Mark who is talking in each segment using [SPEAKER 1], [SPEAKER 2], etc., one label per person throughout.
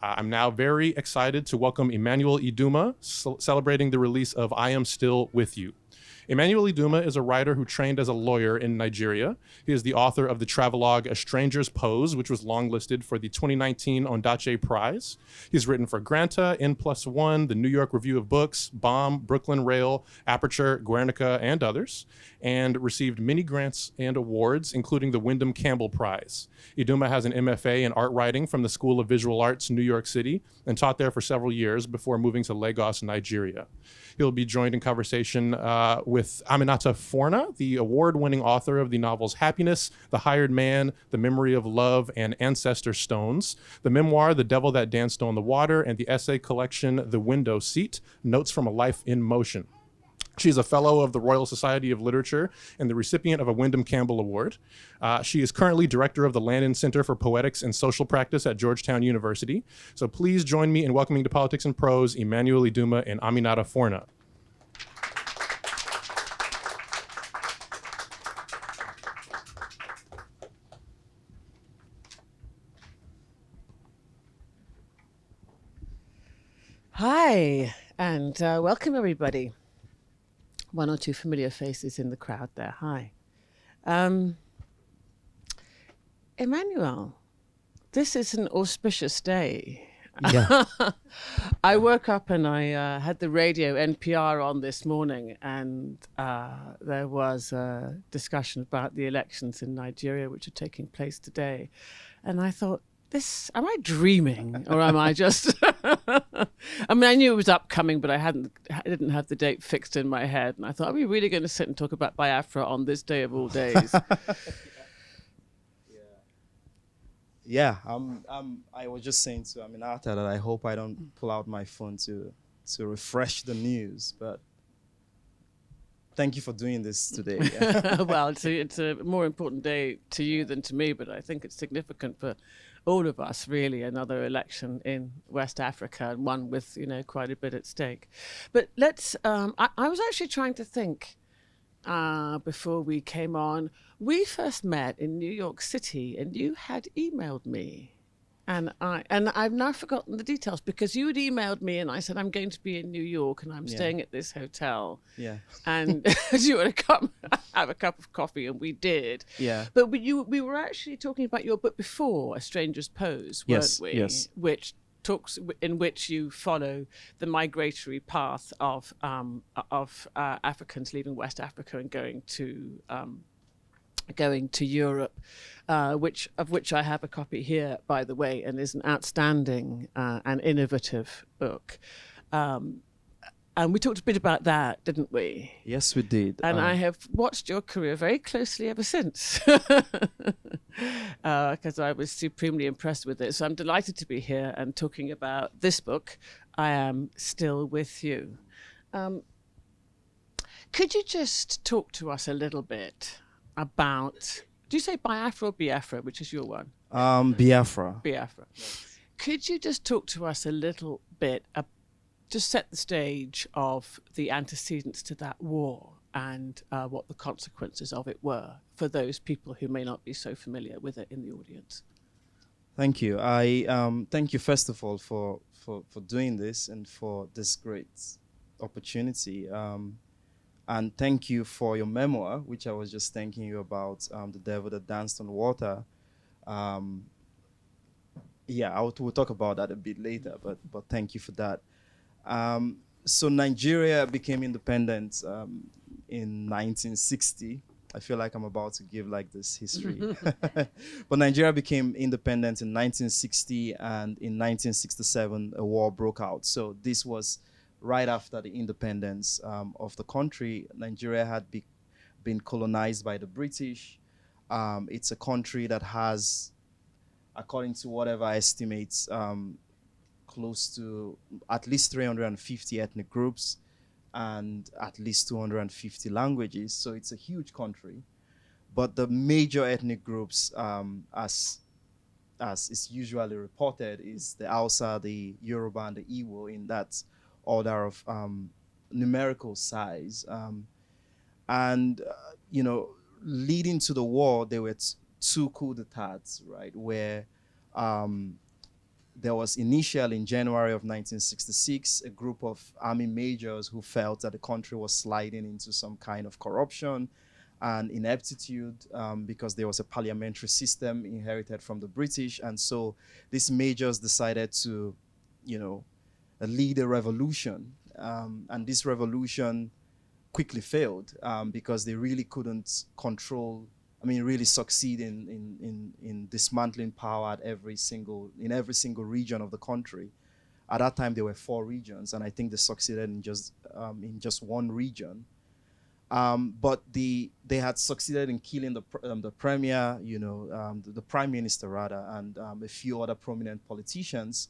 [SPEAKER 1] I'm now very excited to welcome Emmanuel Iduma, celebrating the release of I Am Still With You. Emmanuel Iduma is a writer who trained as a lawyer in Nigeria. He is the author of the travelogue A Stranger's Pose, which was longlisted for the 2019 Ondaatje Prize. He's written for Granta, N+1, the New York Review of Books, BOMB, Brooklyn Rail, Aperture, Guernica, and others, and received many grants and awards, including the Windham-Campbell Prize. Iduma has an MFA in art writing from the School of Visual Arts, New York City, and taught there for several years before moving to Lagos, Nigeria. He'll be joined in conversation with Aminatta Forna, the award-winning author of the novels Happiness, The Hired Man, The Memory of Love, and Ancestor Stones, the memoir The Devil That Danced on the Water, and the essay collection The Window Seat, Notes from a Life in Motion. She's a fellow of the Royal Society of Literature and the recipient of a Windham-Campbell Award. She is currently director of the Landon Center for Poetics and Social Practice at Georgetown University. So please join me in welcoming to Politics and Prose, Emmanuel Iduma and Aminatta Forna.
[SPEAKER 2] Hi, and welcome everybody. One or two familiar faces in the crowd there. Hi. Emmanuel, this is an auspicious day.
[SPEAKER 3] Yeah.
[SPEAKER 2] I woke up and I had the radio NPR on this morning, and there was a discussion about the elections in Nigeria, which are taking place today. And I thought, am I dreaming, or am I just? I mean, I knew it was upcoming, but I didn't have the date fixed in my head, and I thought, are we really going to sit and talk about Biafra on this day of all days?
[SPEAKER 3] Yeah. I was just saying to Aminatta that I hope I don't pull out my phone to refresh the news, but thank you for doing this today.
[SPEAKER 2] Well, it's a more important day to you than to me, but I think it's significant for all of us, really. Another election in West Africa, and one with quite a bit at stake. But let's. I was actually trying to think before we came on. We first met in New York City, and you had emailed me. And I've now forgotten the details, because you had emailed me and I said, I'm going to be in New York and I'm staying at this hotel.
[SPEAKER 3] Yeah.
[SPEAKER 2] And do you want to come have a cup of coffee? And we did.
[SPEAKER 3] Yeah.
[SPEAKER 2] But we were actually talking about your book before, A Stranger's Pose, weren't we?
[SPEAKER 3] Yes.
[SPEAKER 2] In which you follow the migratory path of Africans leaving West Africa and going to Europe, of which I have a copy here, by the way, and is an outstanding and innovative book. And we talked a bit about that, didn't we?
[SPEAKER 3] Yes, we did.
[SPEAKER 2] And I have watched your career very closely ever since, because I was supremely impressed with it. So I'm delighted to be here and talking about this book, I Am Still With You. Could you just talk to us a little bit about, do you say Biafra or Biafra, which is your one?
[SPEAKER 3] Biafra.
[SPEAKER 2] Biafra. Could you just talk to us a little bit, just set the stage of the antecedents to that war and what the consequences of it were for those people who may not be so familiar with it in the audience?
[SPEAKER 3] Thank you. I thank you first of all for doing this and for this great opportunity. And thank you for your memoir, which I was just thanking you about, The Devil That Danced on Water. We'll talk about that a bit later, but thank you for that. So Nigeria became independent in 1960. I feel like I'm about to give like this history. But Nigeria became independent in 1960, and in 1967, a war broke out. So this was right after the independence of the country. Nigeria had been colonized by the British. It's a country that has, according to whatever estimates, close to at least 350 ethnic groups and at least 250 languages. So it's a huge country. But the major ethnic groups, as is usually reported, is the Hausa, the Yoruba, and the Igbo, in that order of numerical size. Leading to the war, there were two coups d'etats, right, where there was initially in January of 1966 a group of army majors who felt that the country was sliding into some kind of corruption and ineptitude because there was a parliamentary system inherited from the British. And so these majors decided to, lead a revolution. And this revolution quickly failed because they really couldn't really succeed in dismantling power in every single region of the country. At that time, there were 4 regions, and I think they succeeded in just one region. But they had succeeded in killing the premier, the prime minister rather, and a few other prominent politicians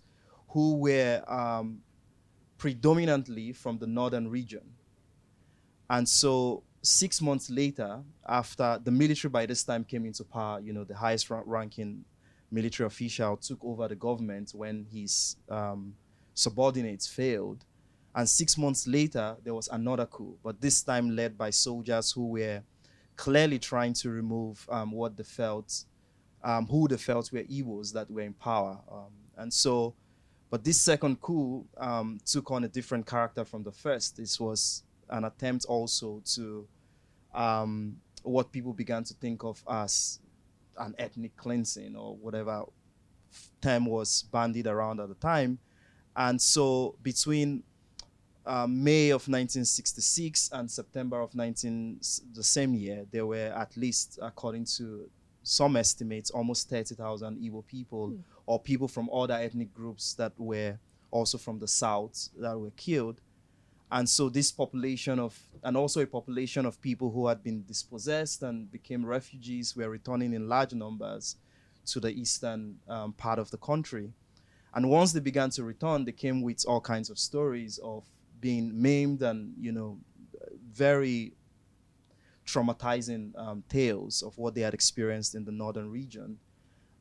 [SPEAKER 3] who were predominantly from the northern region. And so 6 months later, after the military by this time came into power, the highest ranking military official took over the government when his subordinates failed. And 6 months later, there was another coup, but this time led by soldiers who were clearly trying to remove who they felt were Igbos that were in power. But this second coup took on a different character from the first. This was an attempt also to what people began to think of as an ethnic cleansing or whatever term was bandied around at the time. And so between May of 1966 and September of the same year, there were at least, according to some estimates, almost 30,000 Igbo people or people from other ethnic groups that were also from the South that were killed. And so this population and also a population of people who had been dispossessed and became refugees were returning in large numbers to the eastern part of the country. And once they began to return, they came with all kinds of stories of being maimed and, very traumatizing tales of what they had experienced in the northern region.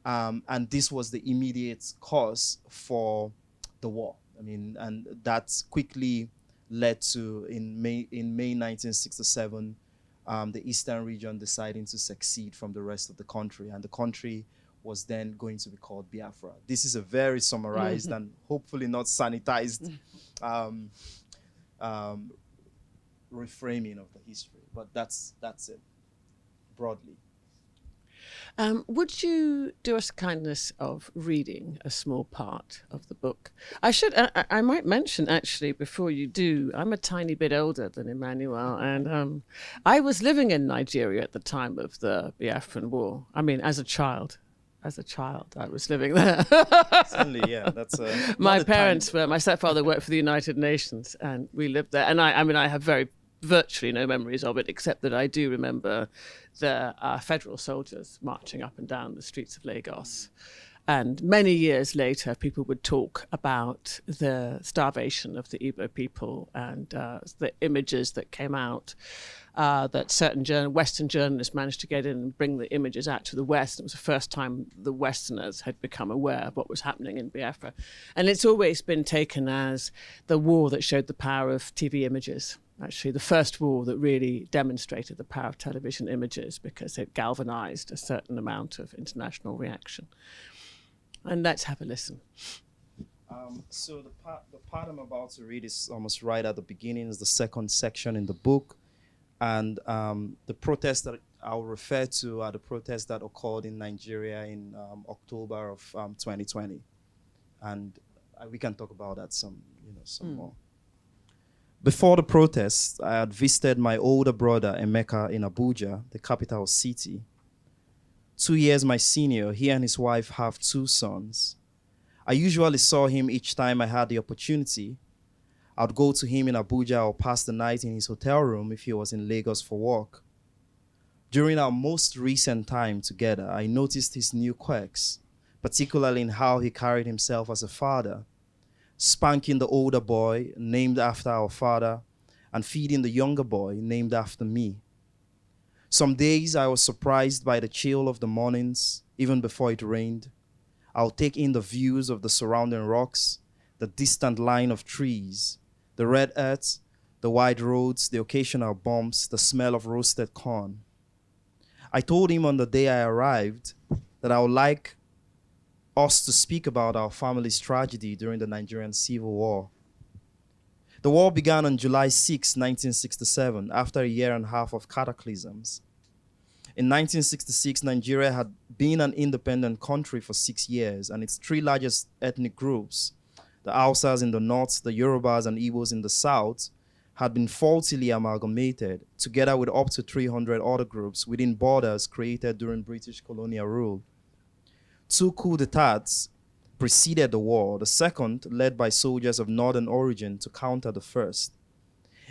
[SPEAKER 3] And this was the immediate cause for the war. And that quickly led to, in May 1967, the eastern region deciding to secede from the rest of the country. And the country was then going to be called Biafra. This is a very summarized and hopefully not sanitized reframing of the history, but that's it, broadly.
[SPEAKER 2] Would you do us the kindness of reading a small part of the book? I might mention, actually, before you do, I'm a tiny bit older than Emmanuel, and I was living in Nigeria at the time of the Biafran War. As a child, I was living there.
[SPEAKER 3] Certainly, yeah. That's
[SPEAKER 2] my stepfather worked for the United Nations, and we lived there. And I have virtually no memories of it, except that I do remember the federal soldiers marching up and down the streets of Lagos. And many years later, people would talk about the starvation of the Igbo people and the images that came out, that certain Western journalists managed to get in and bring the images out to the West. It was the first time the Westerners had become aware of what was happening in Biafra. And it's always been taken as the war that showed the power of TV images. Actually, the first war that really demonstrated the power of television images because it galvanized a certain amount of international reaction. And let's have a listen.
[SPEAKER 3] So the part I'm about to read is almost right at the beginning. Is the second section in the book. And the protests that I'll refer to are the protests that occurred in Nigeria in October of 2020. And we can talk about that some more. Before the protests, I had visited my older brother, Emeka, in Abuja, the capital city. 2 years my senior, he and his wife have 2 sons. I usually saw him each time I had the opportunity. I'd go to him in Abuja or pass the night in his hotel room if he was in Lagos for work. During our most recent time together, I noticed his new quirks, particularly in how he carried himself as a father, spanking the older boy, named after our father, and feeding the younger boy, named after me. Some days I was surprised by the chill of the mornings, even before it rained. I'll take in the views of the surrounding rocks, the distant line of trees, the red earth, the wide roads, the occasional bumps, the smell of roasted corn. I told him on the day I arrived that I would like us to speak about our family's tragedy during the Nigerian Civil War. The war began on July 6, 1967, after a year and a half of cataclysms. In 1966, Nigeria had been an independent country for 6 years, and its three largest ethnic groups, the Hausas in the north, the Yorubas and Igbos in the south, had been faultily amalgamated, together with up to 300 other groups within borders created during British colonial rule. 2 coups d'etats preceded the war, the second led by soldiers of northern origin to counter the first.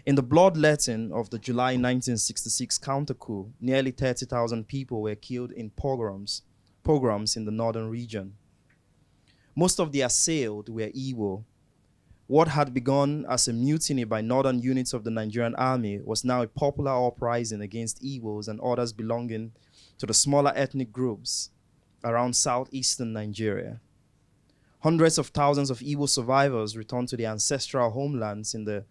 [SPEAKER 3] In the bloodletting of the July 1966 counter-coup, nearly 30,000 people were killed in pogroms in the northern region. Most of the assailed were Igbo. What had begun as a mutiny by northern units of the Nigerian army was now a popular uprising against Igbos and others belonging to the smaller ethnic groups around southeastern Nigeria. Hundreds of thousands of Igbo survivors returned to their ancestral homelands in the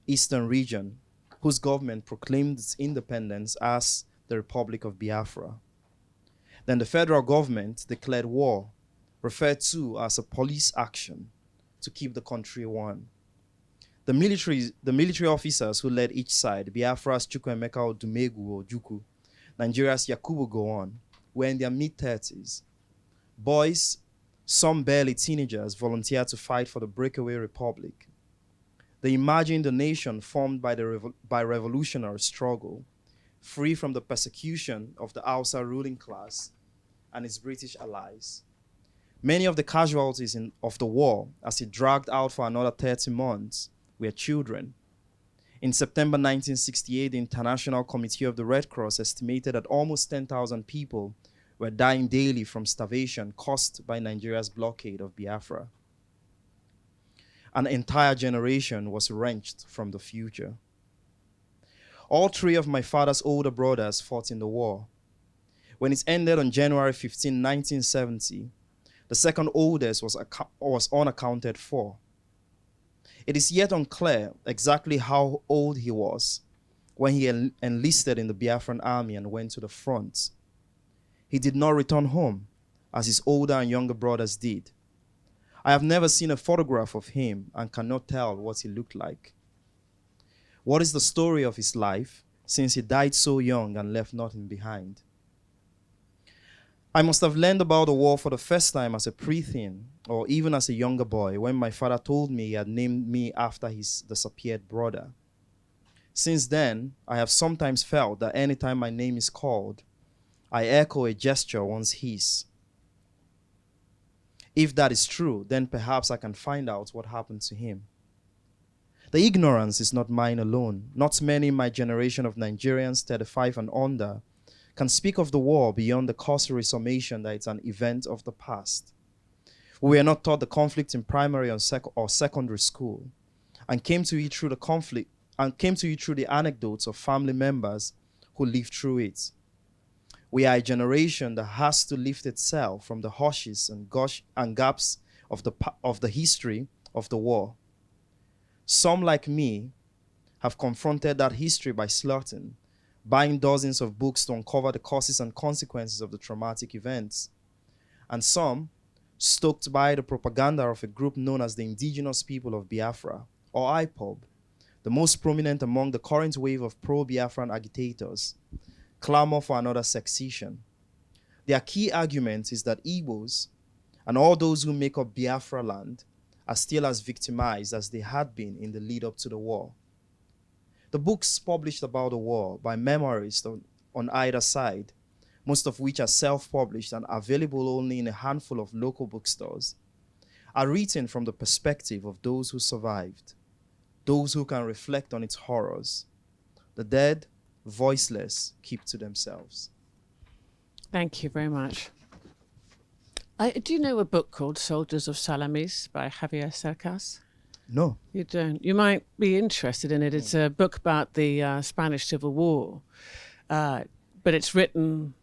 [SPEAKER 3] eastern region, whose government proclaimed its independence as the Republic of Biafra. Then the federal government declared war, referred to as a police action, to keep the country warm. The military officers who led each side, Biafra's Chukwuemeka Odumegwu Ojukwu, Nigeria's Yakubu Gowon, were in their mid-30s. Boys, some barely teenagers, volunteered to fight for the breakaway republic. They imagined a nation formed by revolutionary struggle, free from the persecution of the Hausa ruling class and its British allies. Many of the casualties of the war, as it dragged out for another 30 months, were children. In September 1968, the International Committee of the Red Cross estimated that almost 10,000 people were dying daily from starvation caused by Nigeria's blockade of Biafra. An entire generation was wrenched from the future. All 3 of my father's older brothers fought in the war. When it ended on January 15, 1970, the second oldest was unaccounted for. It is yet unclear exactly how old he was when he enlisted in the Biafran army and went to the front. He did not return home, as his older and younger brothers did. I have never seen a photograph of him and cannot tell what he looked like. What is the story of his life, since he died so young and left nothing behind? I must have learned about the war for the first time as a preteen, or even as a younger boy, when my father told me he had named me after his disappeared brother. Since then, I have sometimes felt that anytime my name is called, I echo a gesture once his. If that is true, then perhaps I can find out what happened to him. The ignorance is not mine alone. Not many in my generation of Nigerians 35 and under can speak of the war beyond the cursory summation that it's an event of the past. We were not taught the conflict in primary or secondary school, and came to it through the anecdotes of family members who lived through it. We are a generation that has to lift itself from the hushes and gaps of the history of the war. Some, like me, have confronted that history by sleuthing, buying dozens of books to uncover the causes and consequences of the traumatic events. And some, stoked by the propaganda of a group known as the Indigenous People of Biafra, or IPOB, the most prominent among the current wave of pro-Biafran agitators, clamor for another secession. Their key argument is that Igbos and all those who make up Biafra land are still as victimized as they had been in the lead up to the war. The books published about the war by memoirists on either side, most of which are self-published and available only in a handful of local bookstores, are written from the perspective of those who survived, those who can reflect on its horrors. The dead, voiceless, keep to themselves.
[SPEAKER 2] Thank you very much. Do you know a book called Soldiers of Salamis by Javier Cercas?
[SPEAKER 3] No.
[SPEAKER 2] You don't. You might be interested in it. It's a book about the Spanish Civil War, but it's written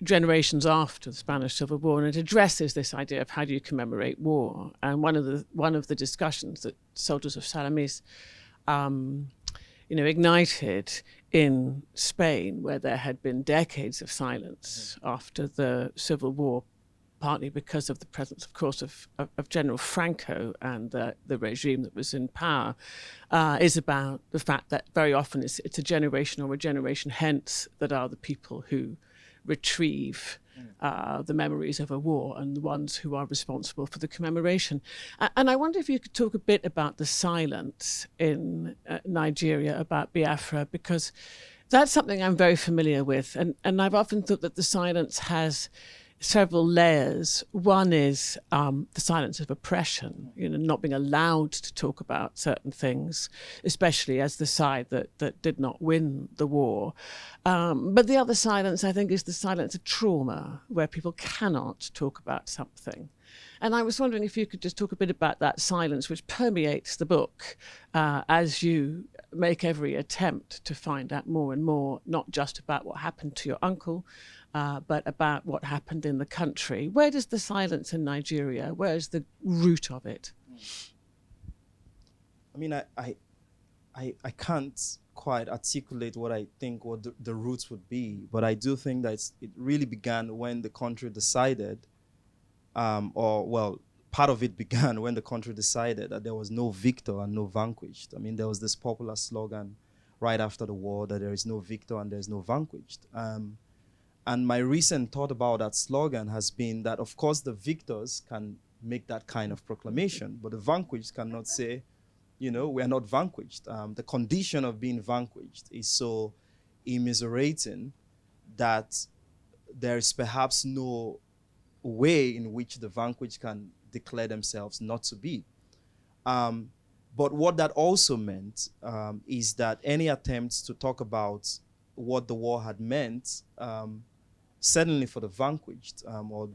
[SPEAKER 2] generations after the Spanish Civil War, and it addresses this idea of how do you commemorate war. And one of the discussions that Soldiers of Salamis, ignited in Spain, where there had been decades of silence after the Civil War partly because of the presence, of course, of General Franco and the regime that was in power, is about the fact that very often it's a generation or a generation hence that are the people who retrieve the memories of a war and the ones who are responsible for the commemoration. And I wonder if you could talk a bit about the silence in Nigeria about Biafra, because that's something I'm very familiar with. And I've often thought that the silence has several layers. One is the silence of oppression, not being allowed to talk about certain things, especially as the side that did not win the war. But the other silence, I think, is the silence of trauma, where people cannot talk about something. And I was wondering if you could just talk a bit about that silence which permeates the book as you make every attempt to find out more and more, not just about what happened to your uncle, but about what happened in the country. Where does the silence in Nigeria, where is the root of it?
[SPEAKER 3] I mean, I can't quite articulate what I think what the roots would be, but I do think that it really began when the country decided, part of it began when the country decided that there was no victor and no vanquished. I mean, there was this popular slogan right after the war that there is no victor and there's no vanquished. And my recent thought about that slogan has been that, of course, the victors can make that kind of proclamation, but the vanquished cannot say, we are not vanquished. The condition of being vanquished is so immiserating that there is perhaps no way in which the vanquished can declare themselves not to be. But what that also meant is that any attempts to talk about what the war had meant, certainly for the vanquished or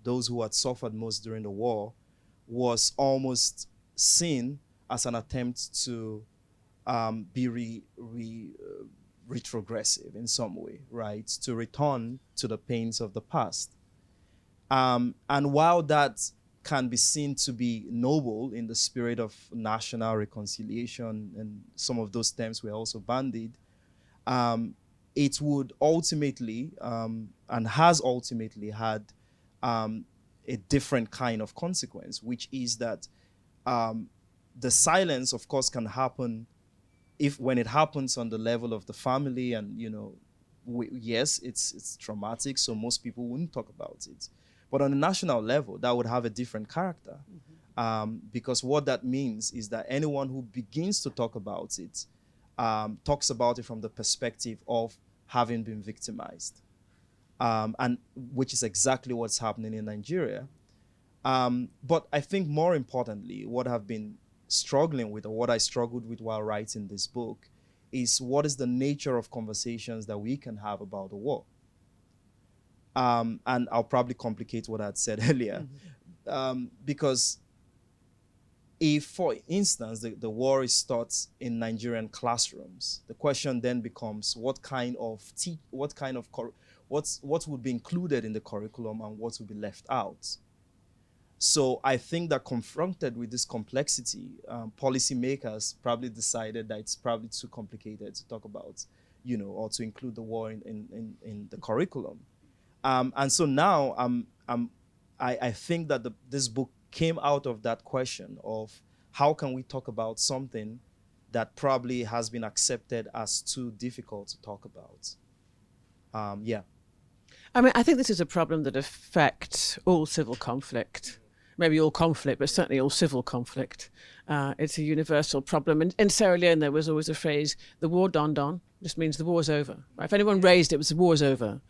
[SPEAKER 3] those who had suffered most during the war, was almost seen as an attempt to be retrogressive in some way, right? To return to the pains of the past. And while that can be seen to be noble in the spirit of national reconciliation, and some of those terms were also bandied, it would ultimately, and has ultimately had a different kind of consequence, which is that the silence, of course, can happen when it happens on the level of the family, and yes, it's traumatic, so most people wouldn't talk about it. But on a national level, that would have a different character, because what that means is that anyone who begins to talk about it talks about it from the perspective of having been victimized, and which is exactly what's happening in Nigeria. But I think more importantly, what I've been struggling with, or what I struggled with while writing this book, is what is the nature of conversations that we can have about the war. And I'll probably complicate what I had said earlier, because if, for instance, the war is taught in Nigerian classrooms, the question then becomes what would be included in the curriculum and what would be left out. So I think that confronted with this complexity, policymakers probably decided that it's probably too complicated to talk about, or to include the war in the curriculum. And so now I think that this book came out of that question of how can we talk about something that probably has been accepted as too difficult to talk about. Yeah.
[SPEAKER 2] I mean, I think this is a problem that affects all civil conflict. Maybe all conflict, but certainly all civil conflict. It's a universal problem. And in Sierra Leone, there was always a phrase, the war done. Just means the war's over. Right? If anyone raised it, was the war's over.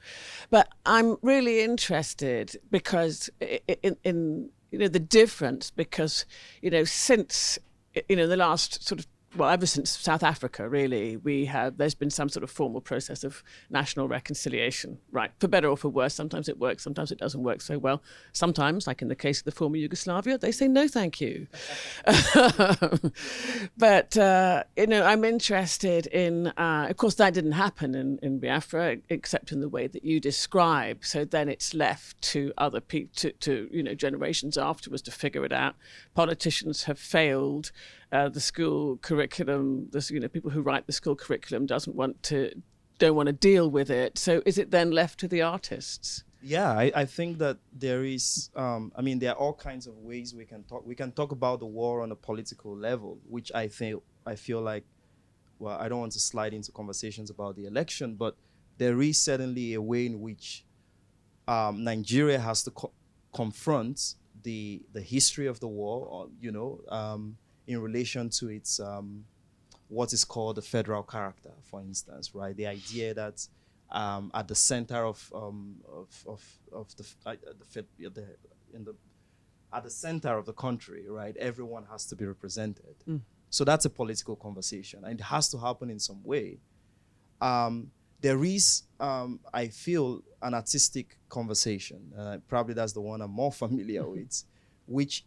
[SPEAKER 2] But I'm really interested because in the difference, because, since, the last sort of, ever since South Africa, really, there's been some sort of formal process of national reconciliation, right? For better or for worse. Sometimes it works, sometimes it doesn't work so well. Sometimes, like in the case of the former Yugoslavia, they say no, thank you. But, I'm interested in, of course, that didn't happen in Biafra, except in the way that you describe. So then it's left to other people, to generations afterwards to figure it out. Politicians have failed. The school curriculum, people who write the school curriculum don't want to deal with it. So is it then left to the artists?
[SPEAKER 3] Yeah, I think that there is, I mean, there are all kinds of ways we can talk. We can talk about the war on a political level, which I feel like, well, I don't want to slide into conversations about the election, but there is certainly a way in which Nigeria has to confront the history of the war, or, in relation to its what is called the federal character, for instance, right? The idea that at the center of at the center of the country, right, everyone has to be represented. So that's a political conversation, and it has to happen in some way. There is, I feel, an artistic conversation. Probably that's the one I'm more familiar with, which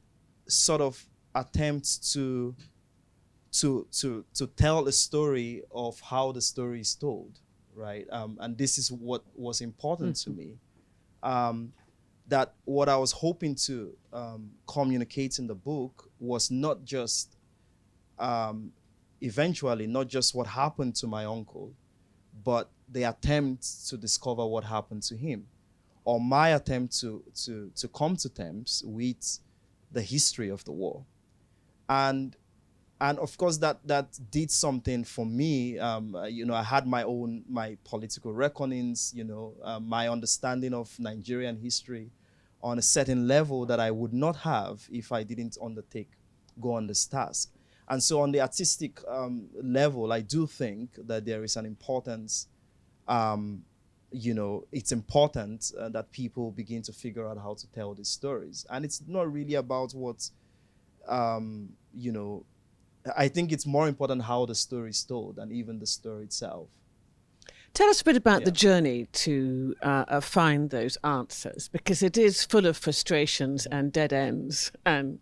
[SPEAKER 3] sort of attempts to tell a story of how the story is told, right? And this is what was important to me. That what I was hoping to communicate in the book was not just, eventually, not just what happened to my uncle, but the attempt to discover what happened to him, or my attempt to come to terms with the history of the war. And of course that did something for me. I had my political reckonings, my understanding of Nigerian history on a certain level that I would not have if I didn't go on this task. And so on the artistic level, I do think that there is an importance, it's important that people begin to figure out how to tell these stories. And it's not really about what, I think it's more important how the story is told than even the story itself.
[SPEAKER 2] Tell us a bit about the journey to find those answers, because it is full of frustrations and dead ends. And,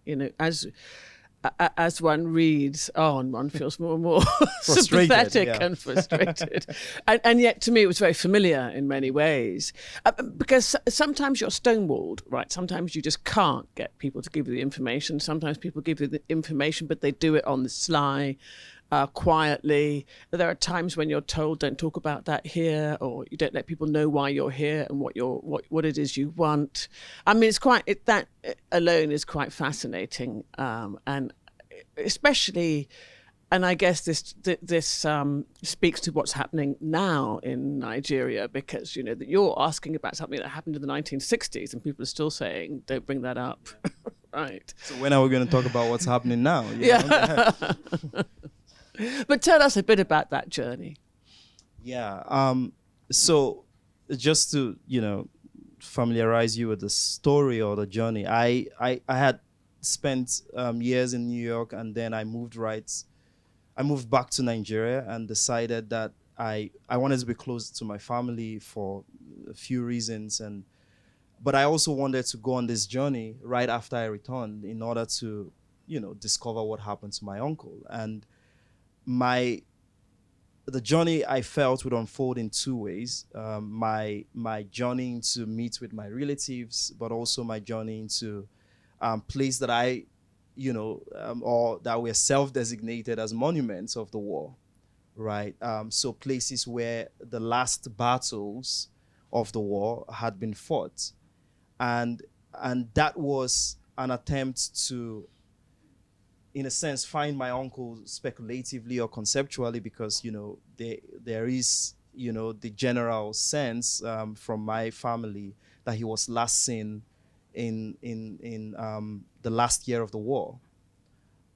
[SPEAKER 2] as one reads on, one feels more and more sympathetic and frustrated. And yet, to me, it was very familiar in many ways. Because sometimes you're stonewalled, right? Sometimes you just can't get people to give you the information. Sometimes people give you the information, but they do it on the sly, quietly. There are times when you're told, don't talk about that here, or you don't let people know why you're here and what it is you want. I mean, that alone is quite fascinating, and especially, and I guess this speaks to what's happening now in Nigeria, because that you're asking about something that happened in the 1960s, and people are still saying, don't bring that up. Right.
[SPEAKER 3] So when are we going to talk about what's happening now?
[SPEAKER 2] Yeah. But tell us a bit about that journey.
[SPEAKER 3] Yeah. So just to, familiarize you with the story or the journey, I had spent years in New York, and then I moved back to Nigeria and decided that I wanted to be close to my family for a few reasons, but I also wanted to go on this journey right after I returned in order to, discover what happened to my uncle. And the journey I felt would unfold in two ways. My journey to meet with my relatives, but also my journey into place that or that were self-designated as monuments of the war, right? So places where the last battles of the war had been fought. And that was an attempt to, in a sense, find my uncle speculatively or conceptually, because, there is, the general sense from my family that he was last seen in the last year of the war.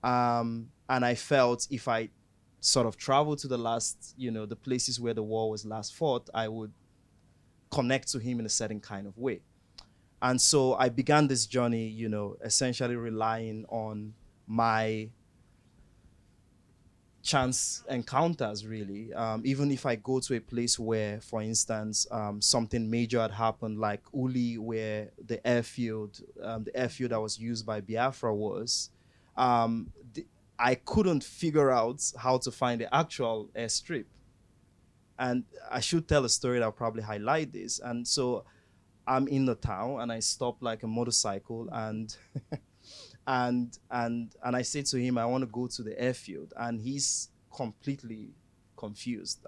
[SPEAKER 3] And I felt if I sort of traveled to the last, the places where the war was last fought, I would connect to him in a certain kind of way. And so I began this journey, essentially relying on my chance encounters, really. Even if I go to a place where, for instance, something major had happened, like Uli, where the airfield that was used by Biafra was, I couldn't figure out how to find the actual airstrip. And I should tell a story that'll probably highlight this. And so I'm in the town, and I stop like a motorcycle, and and I say to him, I want to go to the airfield, and he's completely confused.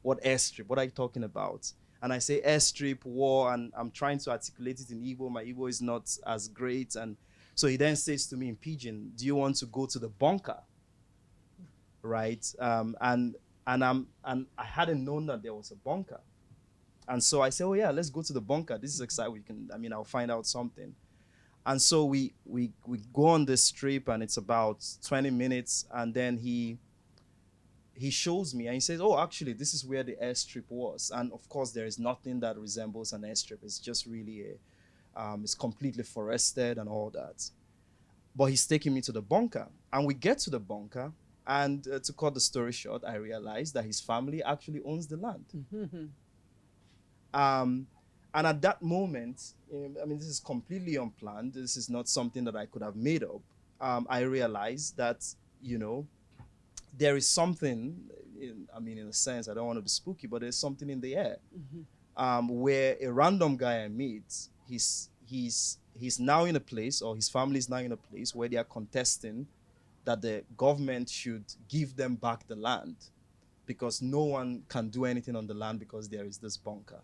[SPEAKER 3] What airstrip? What are you talking about? and I say airstrip, war, and I'm trying to articulate it in Igbo. My Igbo is not as great. And so he then says to me in Pidgin, do you want to go to the bunker? Right? And I hadn't known that there was a bunker. And so I said, oh yeah, let's go to the bunker. This is exciting. I'll find out something. And so we go on this trip, and it's about 20 minutes. And then he shows me, and he says, oh, actually, this is where the airstrip was. And of course, there is nothing that resembles an airstrip. It's just really it's completely forested and all that. But he's taking me to the bunker. And we get to the bunker. And to cut the story short, I realized that his family actually owns the land.
[SPEAKER 2] Mm-hmm.
[SPEAKER 3] And at that moment, this is completely unplanned. This is not something that I could have made up. I realized that, there is something, in a sense, I don't want to be spooky, but there's something in the air. Mm-hmm. Where a random guy I meet, he's now in a place, or his family is now in a place where they are contesting that the government should give them back the land, because no one can do anything on the land because there is this bunker.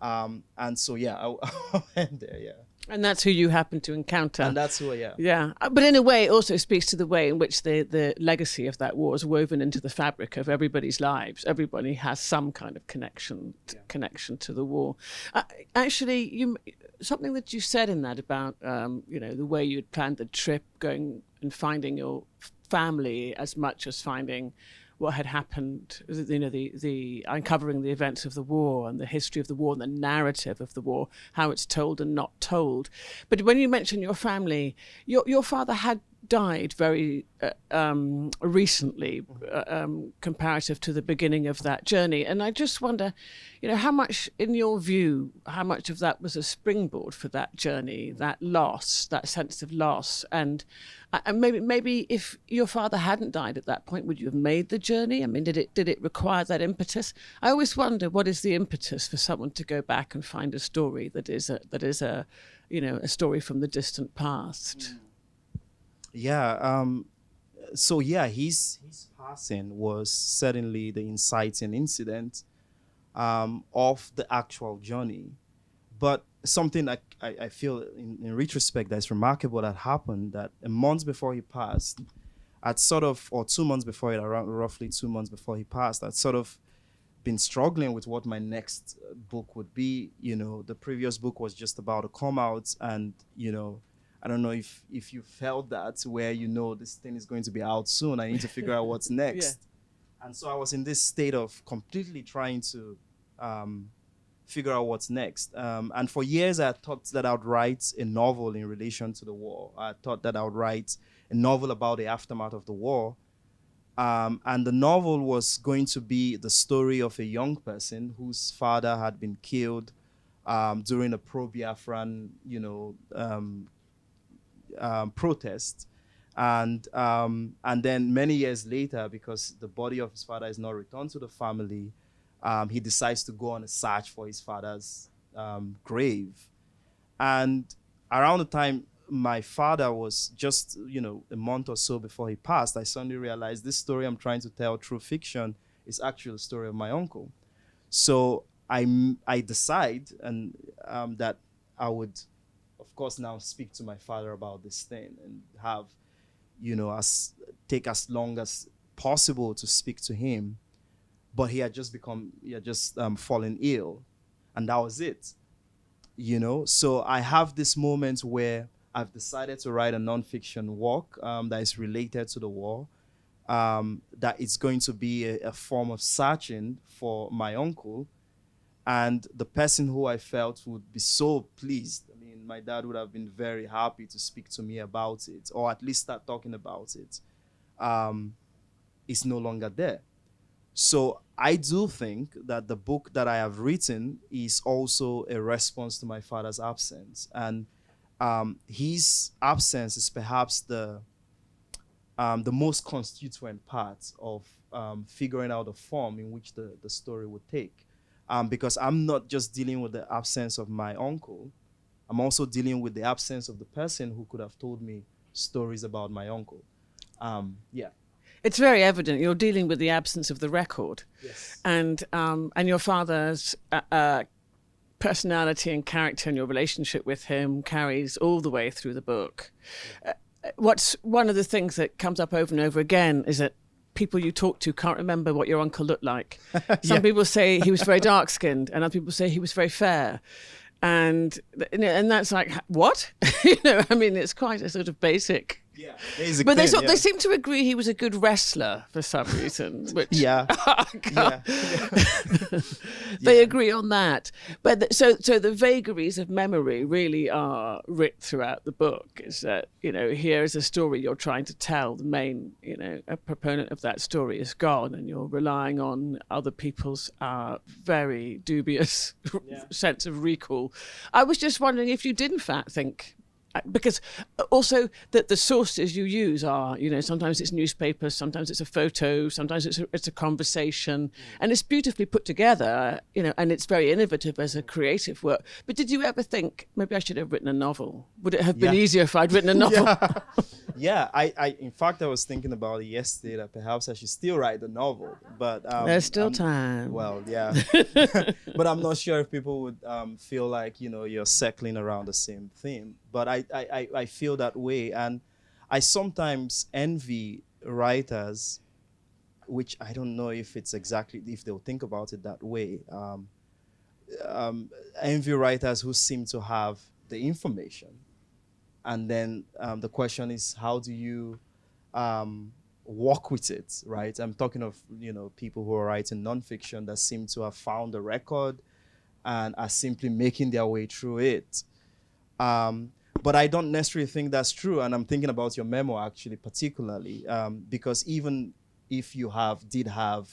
[SPEAKER 3] Mm-hmm. And so, yeah, I went there, yeah.
[SPEAKER 2] And that's who you happen to encounter.
[SPEAKER 3] And that's who, yeah.
[SPEAKER 2] Yeah. But in a way, it also speaks to the way in which the legacy of that war is woven into the fabric of everybody's lives. Everybody has some kind of connection to the war. Actually, something that you said in that about, the way you'd planned the trip, going and finding your family as much as finding what had happened, the uncovering the events of the war and the history of the war and the narrative of the war, how it's told and not told. But when you mention your family, your father had died very recently, comparative to the beginning of that journey. And I just wonder, how much, in your view, how much of that was a springboard for that journey, that loss, that sense of loss? And maybe if your father hadn't died at that point, would you have made the journey? Did it require that impetus? I always wonder, what is the impetus for someone to go back and find a story that is a story from the distant past?
[SPEAKER 3] Yeah. His passing was certainly the inciting incident of the actual journey. But something I feel in retrospect that's remarkable that happened, that a month before he passed, or 2 months before it, around roughly 2 months before he passed, I'd sort of been struggling with what my next book would be. The previous book was just about to come out, and, I don't know if you felt that, where this thing is going to be out soon. I need to figure out what's next. Yeah. And so I was in this state of completely trying to figure out what's next. And for years, I thought that I would write a novel in relation to the war. I thought that I would write a novel about the aftermath of the war. And the novel was going to be the story of a young person whose father had been killed during a pro-Biafran, protest, and then many years later, because the body of his father is not returned to the family, he decides to go on a search for his father's grave. And around the time my father was just a month or so before he passed, I suddenly realized this story I'm trying to tell through fiction is actually the story of my uncle. So I decide that I would, of course, now speak to my father about this thing and have, take as long as possible to speak to him. But he had just fallen ill, and that was it. So I have this moment where I've decided to write a nonfiction work that is related to the war, that it's going to be a form of searching for my uncle, and the person who I felt would be so pleased. My dad would have been very happy to speak to me about it, or at least start talking about it. Is no longer there. So I do think that the book that I have written is also a response to my father's absence. And his absence is perhaps the most constituent part of figuring out the form in which the story would take. Because I'm not just dealing with the absence of my uncle, I'm also dealing with the absence of the person who could have told me stories about my uncle.
[SPEAKER 2] it's very evident you're dealing with the absence of the record.
[SPEAKER 3] Yes.
[SPEAKER 2] And your father's personality and character and your relationship with him carries all the way through the book. What's one of the things that comes up over and over again is that people you talk to can't remember what your uncle looked like. Some people say he was very dark-skinned, and other people say he was very fair. And that's like, what? I mean, it's quite a sort of basic.
[SPEAKER 3] Yeah,
[SPEAKER 2] but they seem to agree he was a good wrestler for some reason. Which they agree on that. But so the vagaries of memory really are writ throughout the book. Is that here is a story you're trying to tell. The main a proponent of that story is gone, and you're relying on other people's very dubious sense of recall. I was just wondering if you did in fact think. Because also that the sources you use are, sometimes it's newspapers, sometimes it's a photo, sometimes it's a conversation, and it's beautifully put together, and it's very innovative as a creative work. But did you ever think maybe I should have written a novel? Would it have been easier if I'd written a novel?
[SPEAKER 3] I in fact I was thinking about it yesterday that perhaps I should still write the novel, but
[SPEAKER 2] there's still time.
[SPEAKER 3] Well, yeah, but I'm not sure if people would feel like you're circling around the same theme. But I feel that way, and I sometimes envy writers, which I don't know if it's exactly if they'll think about it that way. Envy writers who seem to have the information, and then the question is, how do you work with it, right? I'm talking of people who are writing nonfiction that seem to have found a record and are simply making their way through it. But I don't necessarily think that's true, and I'm thinking about your memoir actually particularly, because even if you did have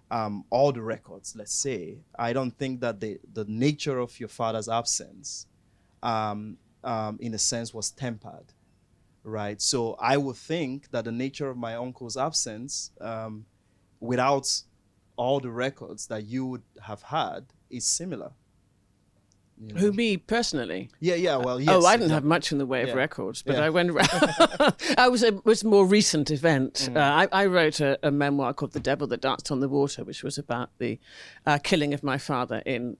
[SPEAKER 3] all the records, let's say, I don't think that the nature of your father's absence, in a sense, was tempered, right? So I would think that the nature of my uncle's absence, without all the records that you would have had, is similar.
[SPEAKER 2] Who, me personally?
[SPEAKER 3] Yeah. Well, yes.
[SPEAKER 2] Oh, I didn't have much in the way of records, but I went around. It was a more recent event. I wrote a memoir called "The Devil That Danced on the Water," which was about the killing of my father in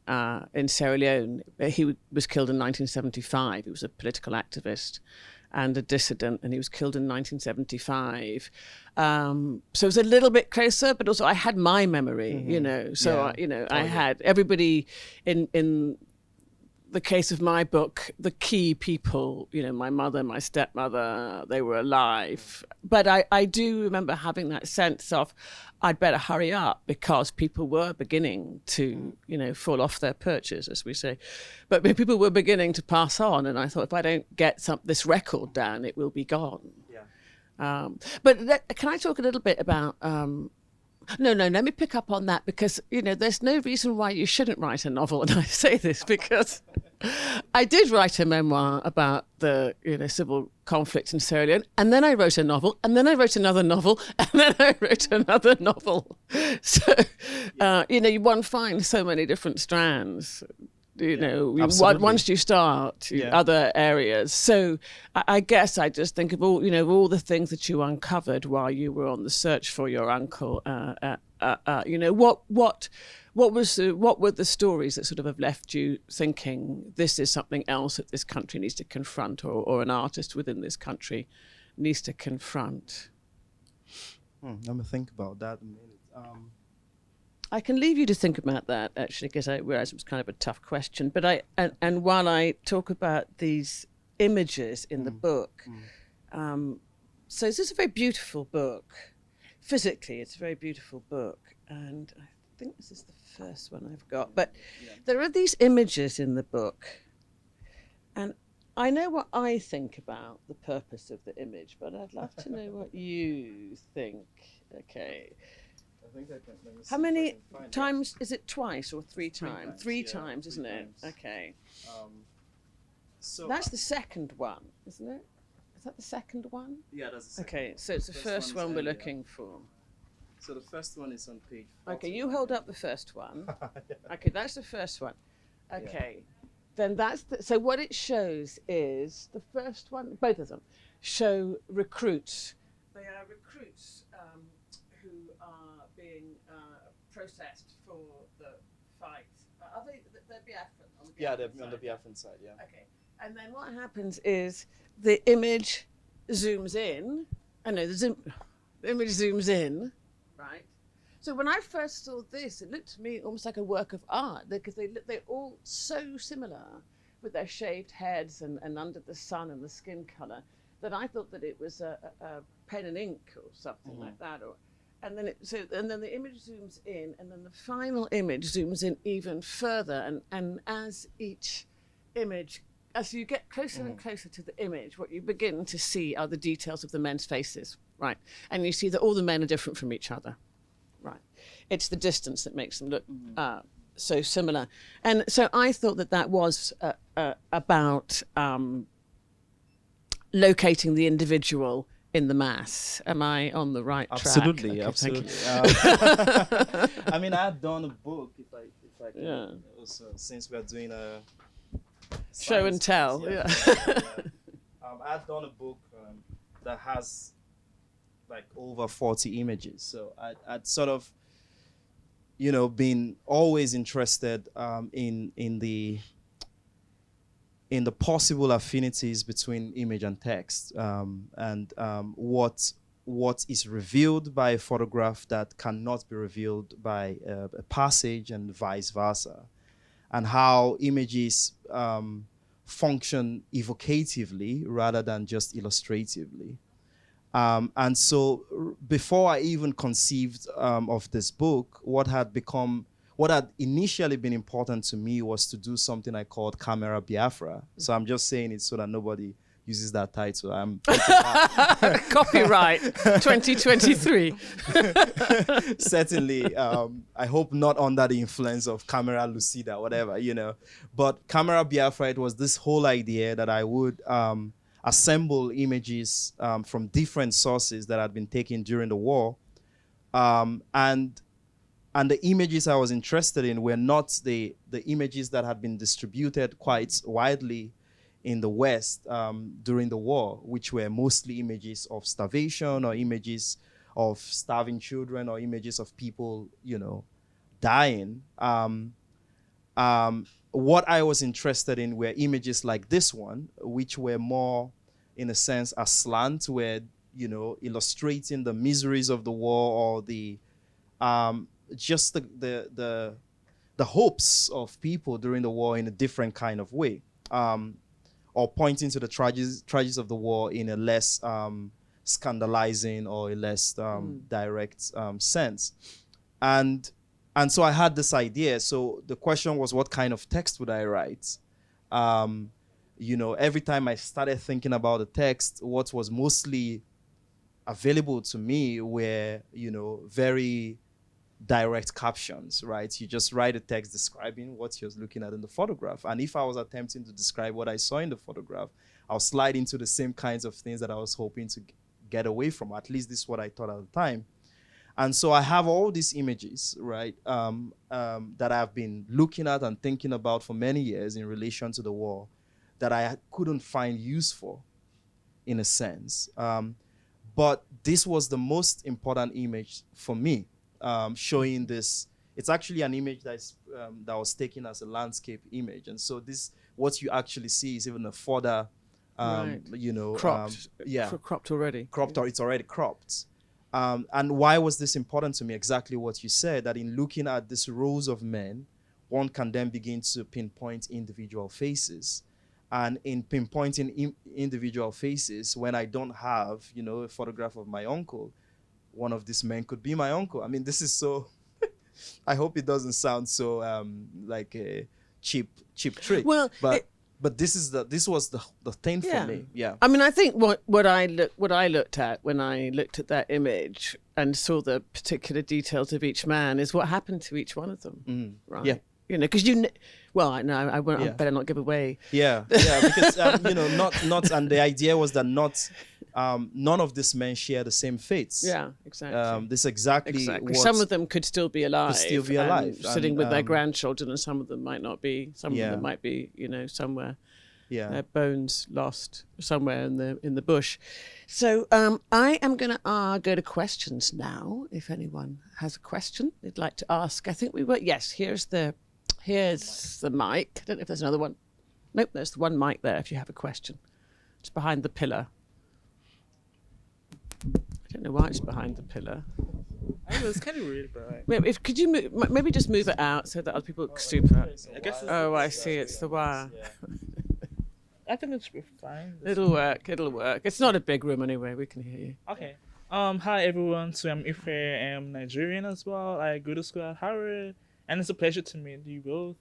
[SPEAKER 2] Sierra Leone. He was killed in 1975. He was a political activist and a dissident, and he was killed in 1975. So it was a little bit closer, but also I had my memory, So I had everybody in the case of my book, the key people, my mother, my stepmother, they were alive. But I do remember having that sense of I'd better hurry up because people were beginning to, fall off their perches, as we say. But people were beginning to pass on. And I thought, if I don't get this record down, it will be gone. Yeah. Can I talk a little bit about... No, let me pick up on that because, there's no reason why you shouldn't write a novel. And I say this because I did write a memoir about the, civil conflict in Sierra Leone. And then I wrote a novel. And then I wrote another novel. And then I wrote another novel. So, one finds so many different strands. Once you start other areas. So I guess I just think of all the things that you uncovered while you were on the search for your uncle. What were the stories that sort of have left you thinking this is something else that this country needs to confront, or an artist within this country needs to confront?
[SPEAKER 3] I'm gonna think about that a minute.
[SPEAKER 2] I can leave you to think about that, actually, because I realised it was kind of a tough question. But and while I talk about these images in the book, so this is a very beautiful book. Physically, it's a very beautiful book. And I think this is the first one I've got. But there are these images in the book. And I know what I think about the purpose of the image, but I'd love to know what you think. Okay.
[SPEAKER 3] I think I can,
[SPEAKER 2] how many times is it? Twice or three times? Three times, isn't it? Okay.
[SPEAKER 3] So
[SPEAKER 2] that's the second one, isn't it? Is that the second one?
[SPEAKER 3] Yeah, that's the second.
[SPEAKER 2] Okay, so it's the first one we're looking for.
[SPEAKER 3] So the first one is on page 40.
[SPEAKER 2] Okay, you hold up the first one. Okay, that's the first one. Okay, then that's so what it shows is the first one. Both of them show recruits. they are recruits who are being processed for the fight. Are they're Biafran on the Biafran
[SPEAKER 3] Yeah, they're
[SPEAKER 2] side?
[SPEAKER 3] on the Biafran side, yeah.
[SPEAKER 2] Okay. And then what happens is the image zooms in. The image zooms in, right? So when I first saw this, it looked to me almost like a work of art because they're all so similar with their shaved heads and under the sun and the skin color that I thought that it was a pen and ink or something like that. And then the image zooms in, and then the final image zooms in even further. And as each image, as you get closer and closer to the image, what you begin to see are the details of the men's faces, right? And you see that all the men are different from each other, right? It's the distance that makes them look so similar. And so I thought that was about locating the individual in the mass. Am I on the right track?
[SPEAKER 3] Absolutely,
[SPEAKER 2] Okay,
[SPEAKER 3] absolutely. I mean, I had done a book, if I can,
[SPEAKER 2] Yeah.
[SPEAKER 3] also, since we are doing a
[SPEAKER 2] Show and tell, yeah.
[SPEAKER 3] I had done a book that has like over 40 images. So I'd sort of, been always interested in the possible affinities between image and text, and what is revealed by a photograph that cannot be revealed by a passage, and vice versa, and how images function evocatively rather than just illustratively. And so before I even conceived of this book, what had initially been important to me was to do something I called Camera Biafra. So I'm just saying it so that nobody uses that title.
[SPEAKER 2] Copyright 2023.
[SPEAKER 3] Certainly, I hope not under the influence of Camera Lucida, whatever, But Camera Biafra, it was this whole idea that I would assemble images from different sources that had been taken during the war. And the images I was interested in were not the images that had been distributed quite widely in the West during the war, which were mostly images of starvation or images of starving children or images of people, dying. What I was interested in were images like this one, which were more, in a sense, aslant, were, illustrating the miseries of the war or the just the hopes of people during the war in a different kind of way, or pointing to the tragedies of the war in a less scandalizing or a less direct sense. And so I had this idea. So the question was, what kind of text would I write? Every time I started thinking about the text, what was mostly available to me were, very direct captions, right? You just write a text describing what you're looking at in the photograph. And if I was attempting to describe what I saw in the photograph, I'll slide into the same kinds of things that I was hoping to get away from. At least this is what I thought at the time. And so I have all these images, right, that I've been looking at and thinking about for many years in relation to the war that I couldn't find useful, in a sense. But this was the most important image for me, showing this. It's actually an image that was taken as a landscape image. And so what you actually see is even a further,
[SPEAKER 2] Right.
[SPEAKER 3] cropped.
[SPEAKER 2] Cropped already.
[SPEAKER 3] Cropped, or it's already cropped. And why was this important to me? Exactly what you said, that in looking at these rows of men, one can then begin to pinpoint individual faces. And in pinpointing individual faces, when I don't have, a photograph of my uncle, one of these men could be my uncle. I mean, this is so, I hope it doesn't sound so like a cheap trick.
[SPEAKER 2] Well,
[SPEAKER 3] but this was the thing for me. Yeah.
[SPEAKER 2] I mean, I think what I looked at when I looked at that image and saw the particular details of each man is what happened to each one of them. Right.
[SPEAKER 3] Yeah.
[SPEAKER 2] Because well, I know I won't. I better not give away.
[SPEAKER 3] Yeah, because not, and the idea was that none of these men share the same fates.
[SPEAKER 2] Yeah, exactly.
[SPEAKER 3] This exactly. What
[SPEAKER 2] some of them could still be alive.
[SPEAKER 3] And
[SPEAKER 2] sitting with their grandchildren, and some of them might not be. Some of them might be, somewhere
[SPEAKER 3] Yeah.
[SPEAKER 2] Their bones lost somewhere in the bush. So I am going to go to questions now. If anyone has a question they'd like to ask, I think we were. Yes, here's the mic. I don't know if there's another one. Nope, there's the one mic there. If you have a question, it's behind the pillar. I don't know why it's behind the pillar.
[SPEAKER 4] I know, it's kind of weird, but
[SPEAKER 2] Could you maybe just move it out so that other people super?
[SPEAKER 4] I guess it's
[SPEAKER 2] Oh, I see. It's the wire.
[SPEAKER 4] I think it should be fine.
[SPEAKER 2] It'll work. It's not a big room anyway. We can hear you.
[SPEAKER 4] Okay. Hi everyone. So I'm Ife. I'm Nigerian as well. I go to school at Harvard, and it's a pleasure to meet you both.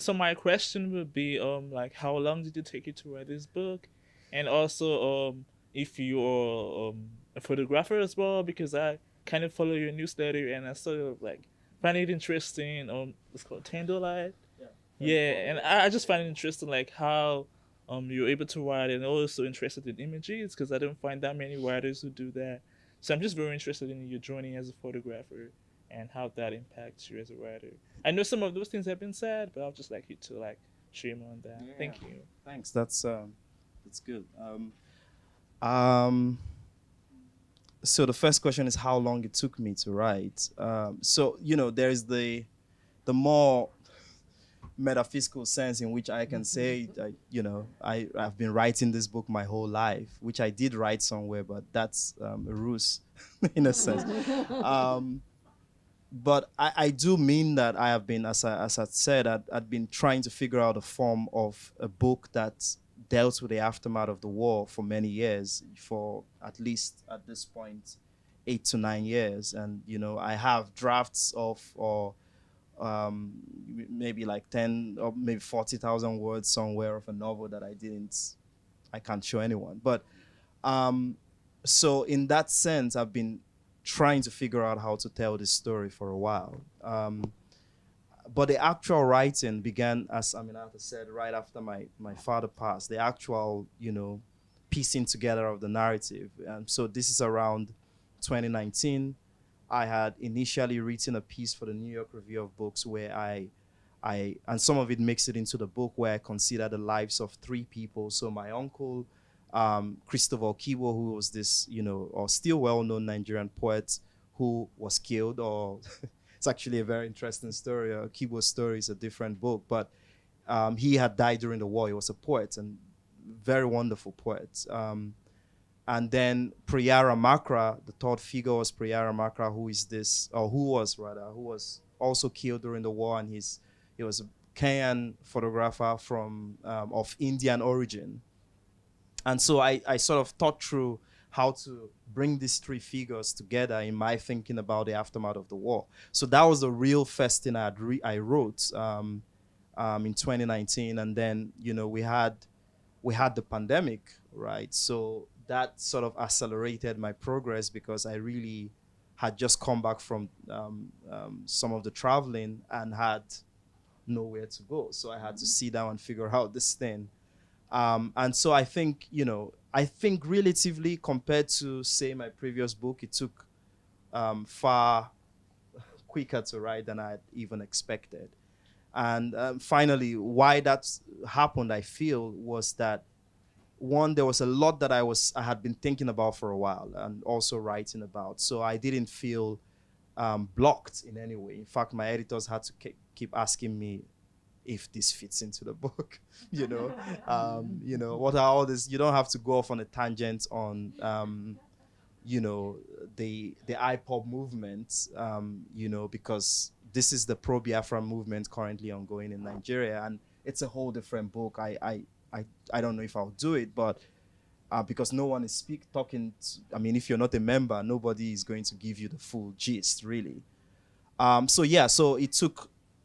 [SPEAKER 4] So my question would be, like, how long did it take you to write this book, and also, if you are a photographer as well, because I kind of follow your newsletter and I sort of like find it interesting. It's called Candlelight. Yeah, and I just find it interesting, like how you're able to write, and also interested in images, because I don't find that many writers who do that. So I'm just very interested in your journey as a photographer and how that impacts you as a writer. I know some of those things have been said, but I'd just like you to like share more on that. Yeah. Thank you.
[SPEAKER 3] Thanks. That's good. So the first question is how long it took me to write. So there's the more metaphysical sense in which I can say, I've been writing this book my whole life, which I did write somewhere, but that's a ruse in a sense. But I do mean that I have been, as I said, I'd been trying to figure out a form of a book that dealt with the aftermath of the war for many years, for at least at this point 8 to 9 years. And I have drafts of maybe like 10 or maybe 40,000 words somewhere of a novel that I can't show anyone. But so in that sense, I've been trying to figure out how to tell this story for a while. But the actual writing began, as Aminatta said, right after my father passed. The actual, piecing together of the narrative. And so this is around 2019. I had initially written a piece for the New York Review of Books where I and some of it makes it into the book, where I consider the lives of 3 people. So my uncle, Christopher Kibo, who was this, or still well-known Nigerian poet who was killed, or it's actually a very interesting story. Kibo's story is a different book, but he had died during the war. He was a poet, and very wonderful poet. And then Priyara Makra, the third figure was Priyara Makra, who was also killed during the war, and he was a Kenyan photographer of Indian origin. And so I sort of thought through how to bring these 3 figures together in my thinking about the aftermath of the war. So that was the real first thing I wrote in 2019. And then, we had the pandemic, right? So that sort of accelerated my progress, because I really had just come back from some of the traveling and had nowhere to go. So I had to sit down and figure out this thing. And so I think relatively compared to, say, my previous book, it took far quicker to write than I had even expected. And finally, why that happened, I feel, was that, one, there was a lot that I had been thinking about for a while and also writing about. So I didn't feel blocked in any way. In fact, my editors had to keep asking me if this fits into the book, what are all this? You don't have to go off on a tangent on, the IPOB movement, because this is the pro-Biafra movement currently ongoing in Nigeria, and it's a whole different book. I don't know if I'll do it, but because no one is talking. If you're not a member, nobody is going to give you the full gist, really. So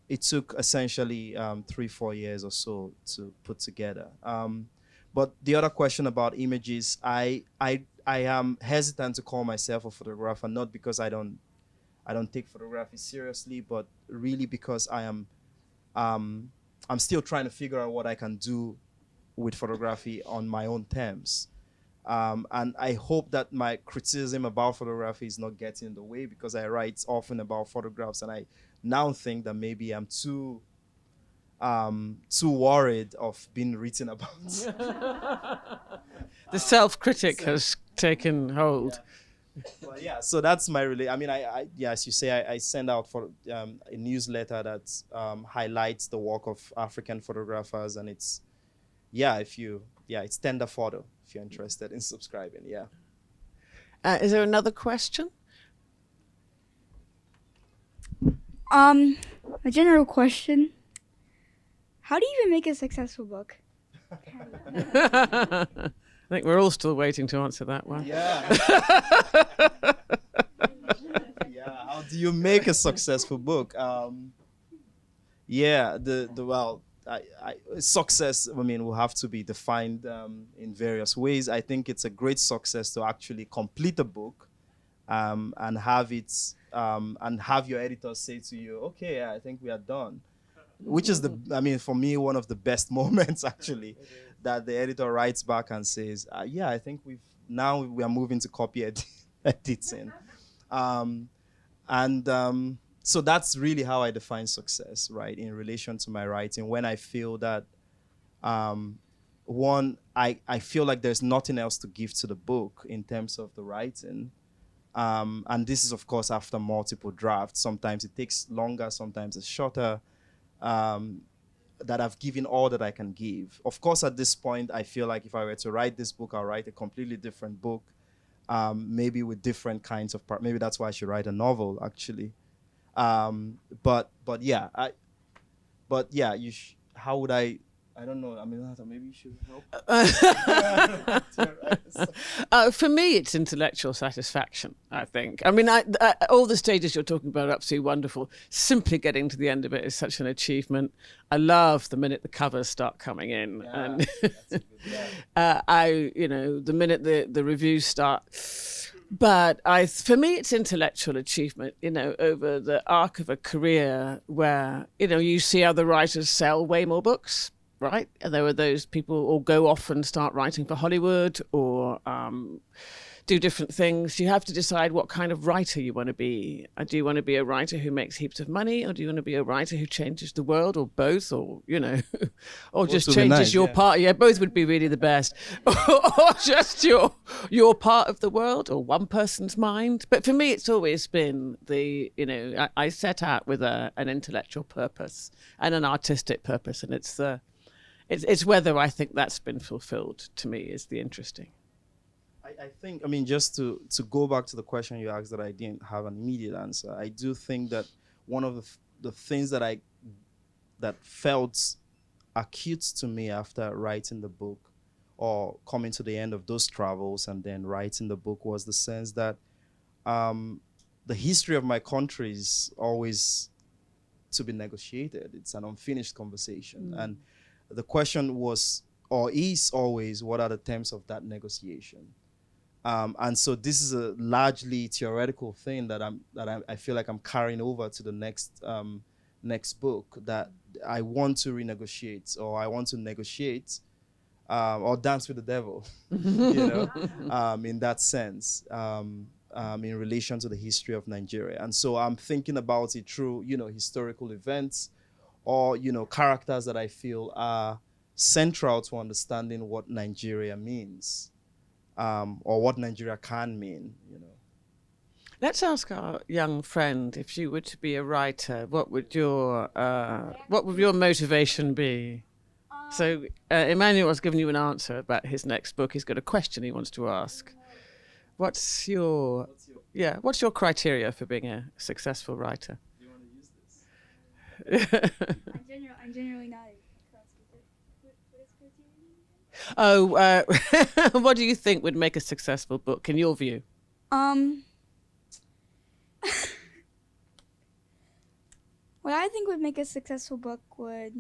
[SPEAKER 3] it took essentially 3-4 years or so to put together. But the other question about images, I am hesitant to call myself a photographer, not because I don't take photography seriously, but really because I'm still trying to figure out what I can do with photography on my own terms. And I hope that my criticism about photography is not getting in the way, because I write often about photographs, and I now think that maybe I'm too too worried of being written about.
[SPEAKER 2] The self-critic has taken hold.
[SPEAKER 3] But yeah, so that's my I mean, yeah, as you say, I send out for a newsletter that highlights the work of African photographers, and it's it's tender photo if you're interested in subscribing. Yeah.
[SPEAKER 2] Is there another question?
[SPEAKER 5] A general question. How do you even make a successful book?
[SPEAKER 2] I think we're all still waiting to answer that one.
[SPEAKER 3] Yeah. Yeah. How do you make a successful book? Success, I mean, will have to be defined in various ways. I think it's a great success to actually complete a book and have it and have your editor say to you, okay, I think we are done. Which is for me, one of the best moments actually, that the editor writes back and says, I think we are moving to copy editing. So that's really how I define success, right, in relation to my writing. When I feel that, I feel like there's nothing else to give to the book in terms of the writing. And this is, of course, after multiple drafts. Sometimes it takes longer, sometimes it's shorter, that I've given all that I can give. Of course, at this point, I feel like if I were to write this book, I'll write a completely different book, maybe with different kinds of maybe that's why I should write a novel, actually. But yeah, how would I don't know. I mean, maybe you should help.
[SPEAKER 2] For me, it's intellectual satisfaction, I think. I mean, all the stages you're talking about are absolutely wonderful. Simply getting to the end of it is such an achievement. I love the minute the covers start coming in.
[SPEAKER 3] Yeah,
[SPEAKER 2] And
[SPEAKER 3] that's a good,
[SPEAKER 2] the minute the reviews start. But for me, it's intellectual achievement, over the arc of a career where, you see other writers sell way more books. Right, and there are those people or go off and start writing for Hollywood or do different things. You have to decide what kind of writer you want to be. Do you want to be a writer who makes heaps of money, or do you want to be a writer who changes the world, or both, or or just changes your part? Yeah, both would be really the best, or just your part of the world, or one person's mind. But for me, it's always been I set out with an intellectual purpose and an artistic purpose, and it's whether I think that's been fulfilled, to me, is the interesting.
[SPEAKER 3] I think, just to go back to the question you asked that I didn't have an immediate answer, I do think that one of the things that felt acute to me after writing the book or coming to the end of those travels and then writing the book was the sense that the history of my country is always to be negotiated. It's an unfinished conversation. And the question was, or is always, what are the terms of that negotiation? And so this is a largely theoretical thing that I feel like I'm carrying over to the next book, that I want to renegotiate, or I want to negotiate, or dance with the devil, in that sense, in relation to the history of Nigeria. And so I'm thinking about it through, historical events, or, characters that I feel are central to understanding what Nigeria means, or what Nigeria can mean,
[SPEAKER 2] Let's ask our young friend, if you were to be a writer, what would your motivation be? So Emmanuel has given you an answer about his next book. He's got a question he wants to ask. What's your criteria for being a successful writer?
[SPEAKER 3] Do you want to use this?
[SPEAKER 5] I'm generally not a
[SPEAKER 2] what do you think would make a successful book, in your view?
[SPEAKER 5] What I think would make a successful book would...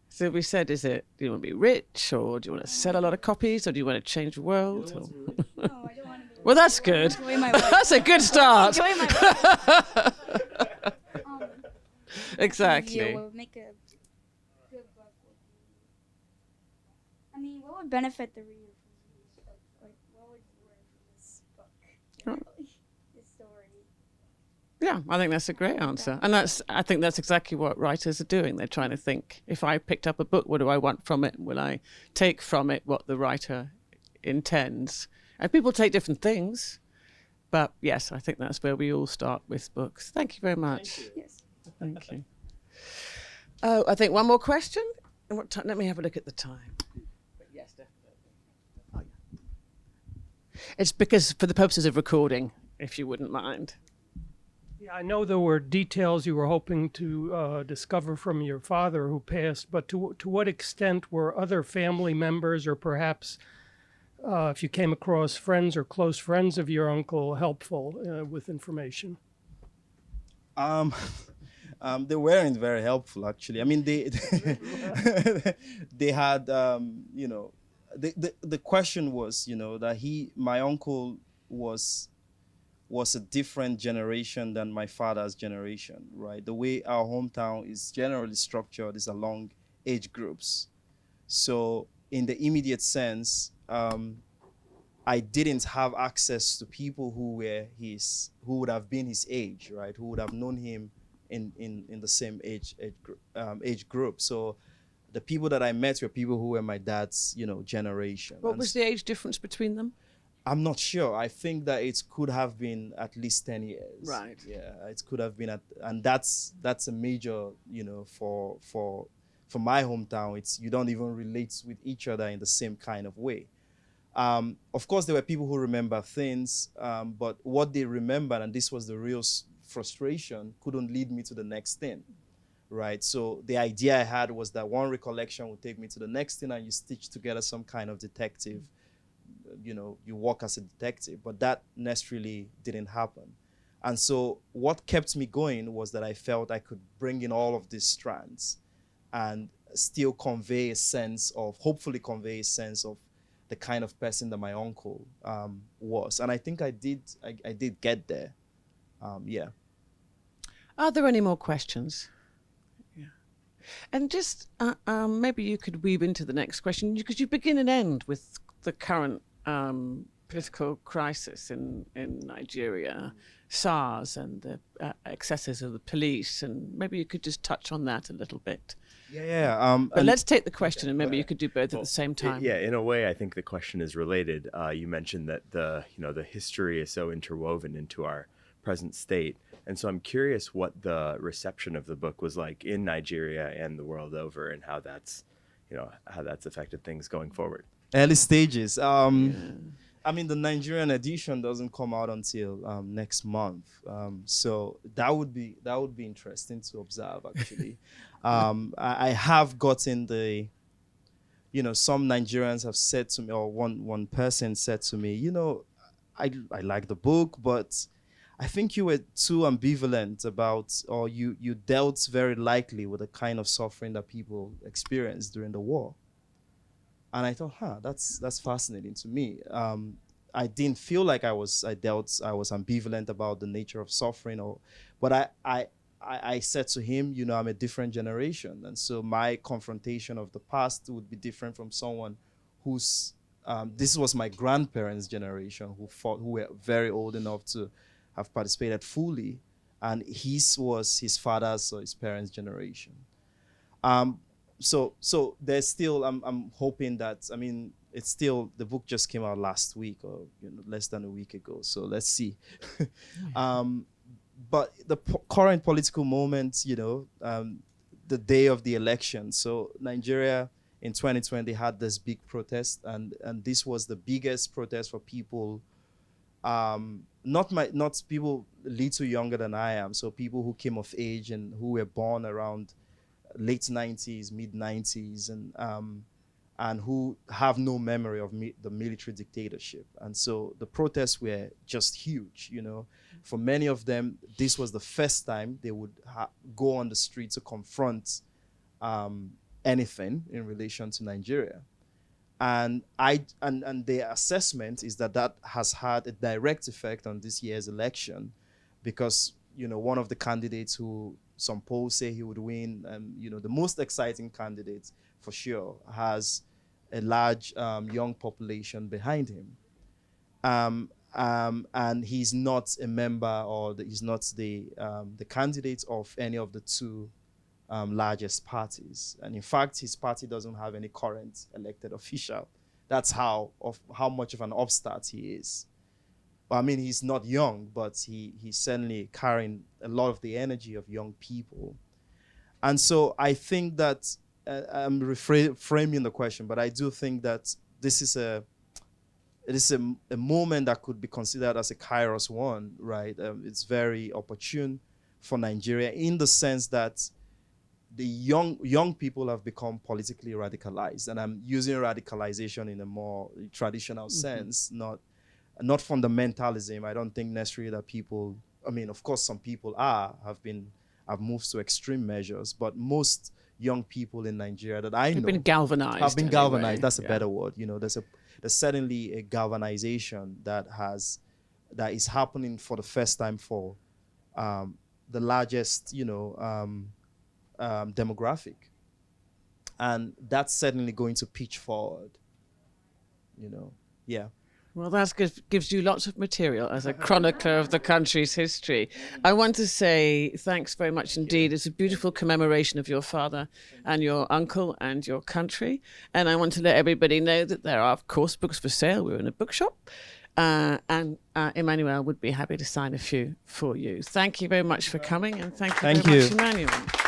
[SPEAKER 2] So we said, do you want to be rich, or do you want to sell a lot of copies, or do you want to change the world?
[SPEAKER 5] No, I don't want to be...
[SPEAKER 2] Well, that's good.
[SPEAKER 5] Enjoy my life.
[SPEAKER 2] That's a good start.
[SPEAKER 5] Enjoy my life.
[SPEAKER 2] Exactly.
[SPEAKER 5] What would make a good book would be... what would benefit the reader from this book? What would you learn from this book? This story?
[SPEAKER 2] Yeah, I think that's a great answer. And I think that's exactly what writers are doing. They're trying to think, if I picked up a book, what do I want from it? Will I take from it what the writer intends? And people take different things. But yes, I think that's where we all start with books. Thank you very much.
[SPEAKER 5] Yes.
[SPEAKER 2] Thank you. Oh, I think one more question. And what time? Let me have a look at the time. But yes, definitely. Oh, yeah. It's because for the purposes of recording, if you wouldn't mind.
[SPEAKER 6] Yeah, I know there were details you were hoping to discover from your father who passed, but to what extent were other family members, or perhaps if you came across friends or close friends of your uncle, helpful with information?
[SPEAKER 3] They weren't very helpful, actually. I mean, they they had, the question was, that my uncle was a different generation than my father's generation, right? The way our hometown is generally structured is along age groups. So in the immediate sense, I didn't have access to people who would have been his age, right? Who would have known him in the same age group. So the people that I met were people who were my dad's, generation.
[SPEAKER 2] What was the age difference between them?
[SPEAKER 3] I'm not sure. I think that it could have been at least 10 years.
[SPEAKER 2] Right.
[SPEAKER 3] Yeah, it could have been and that's a major, for my hometown. It's you don't even relate with each other in the same kind of way. Of course, there were people who remember things, but what they remembered, and this was the real frustration, couldn't lead me to the next thing, right? So the idea I had was that one recollection would take me to the next thing, and you stitch together some kind of detective. You work as a detective, but that necessarily didn't happen. And so what kept me going was that I felt I could bring in all of these strands and still hopefully convey a sense of the kind of person that my uncle was. And I think I did get there. Yeah.
[SPEAKER 2] Are there any more questions? Yeah. And just maybe you could weave into the next question, because you begin and end with the current political crisis in Nigeria, SARS and the excesses of the police, and maybe you could just touch on that a little bit.
[SPEAKER 3] Yeah.
[SPEAKER 2] But let's take the question, and maybe you could do both at the same time.
[SPEAKER 7] Yeah, in a way, I think the question is related. You mentioned that the history is so interwoven into our present state, and so I'm curious what the reception of the book was like in Nigeria and the world over, and how that's affected things going forward.
[SPEAKER 3] Early stages. I mean, the Nigerian edition doesn't come out until next month, so that would be interesting to observe. Actually, I have gotten some Nigerians have said to me, or one person said to me, I like the book, but I think you were too ambivalent about, or you dealt very lightly with the kind of suffering that people experienced during the war. And I thought, that's fascinating to me. I didn't feel like I was ambivalent about the nature of suffering, but I said to him, I'm a different generation, and so my confrontation of the past would be different from someone whose this was my grandparents' generation, who were very old enough to have participated fully, and his was his father's or his parents' generation. So there's still, I'm hoping that, I mean, it's still, the book just came out last week, or less than a week ago, so let's see. But the current political moment, the day of the election, so Nigeria in 2020 had this big protest, and this was the biggest protest for people, not people little younger than I am, so people who came of age and who were born around late 90s, mid 90s, and who have no memory of the military dictatorship. And so the protests were just huge, For many of them, this was the first time they would go on the street to confront anything in relation to Nigeria. And their assessment is that has had a direct effect on this year's election, because, one of the candidates who some polls say he would win, the most exciting candidate for sure, has a large young population behind him. and he's not a member, or he's not the candidate of any of the two largest parties. And in fact, his party doesn't have any current elected official. That's how much of an upstart he is. I mean, he's not young, but he's certainly carrying a lot of the energy of young people. And so I think that, I'm reframing the question, but I do think that this is a moment that could be considered as a Kairos one, right? It's very opportune for Nigeria in the sense that the young people have become politically radicalized. And I'm using radicalization in a more traditional sense, not fundamentalism. I don't think necessarily that people, I mean, of course, some people have moved to extreme measures, but most young people in Nigeria that I know
[SPEAKER 2] have been galvanized.
[SPEAKER 3] That's a better word. You know, there's certainly a galvanization that is happening for the first time for the largest, demographic, and that's certainly going to pitch forward. Yeah.
[SPEAKER 2] Well, that gives you lots of material as a chronicler of the country's history. I want to say thanks very much indeed. It's a beautiful commemoration of your father and your uncle and your country. And I want to let everybody know that there are, of course, books for sale. We're in a bookshop. And Emmanuel would be happy to sign a few for you. Thank you very much for coming, and thank you very much, Emmanuel.